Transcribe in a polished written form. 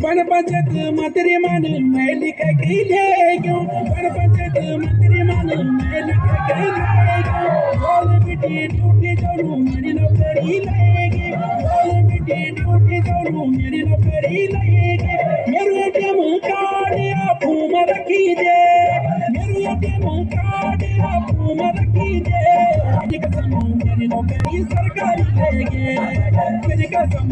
Banapachat matri man maili ka kile kyo Banapachat matri man maili ka kile kyo Bol biti duty jaru meri no kari lege Bol biti duty jaru meri no kari lege Meru ATM card aapko rakhi de Meru ATM card aapko rakhi de Meri kasam meri no kari sarkari lege Meri kasam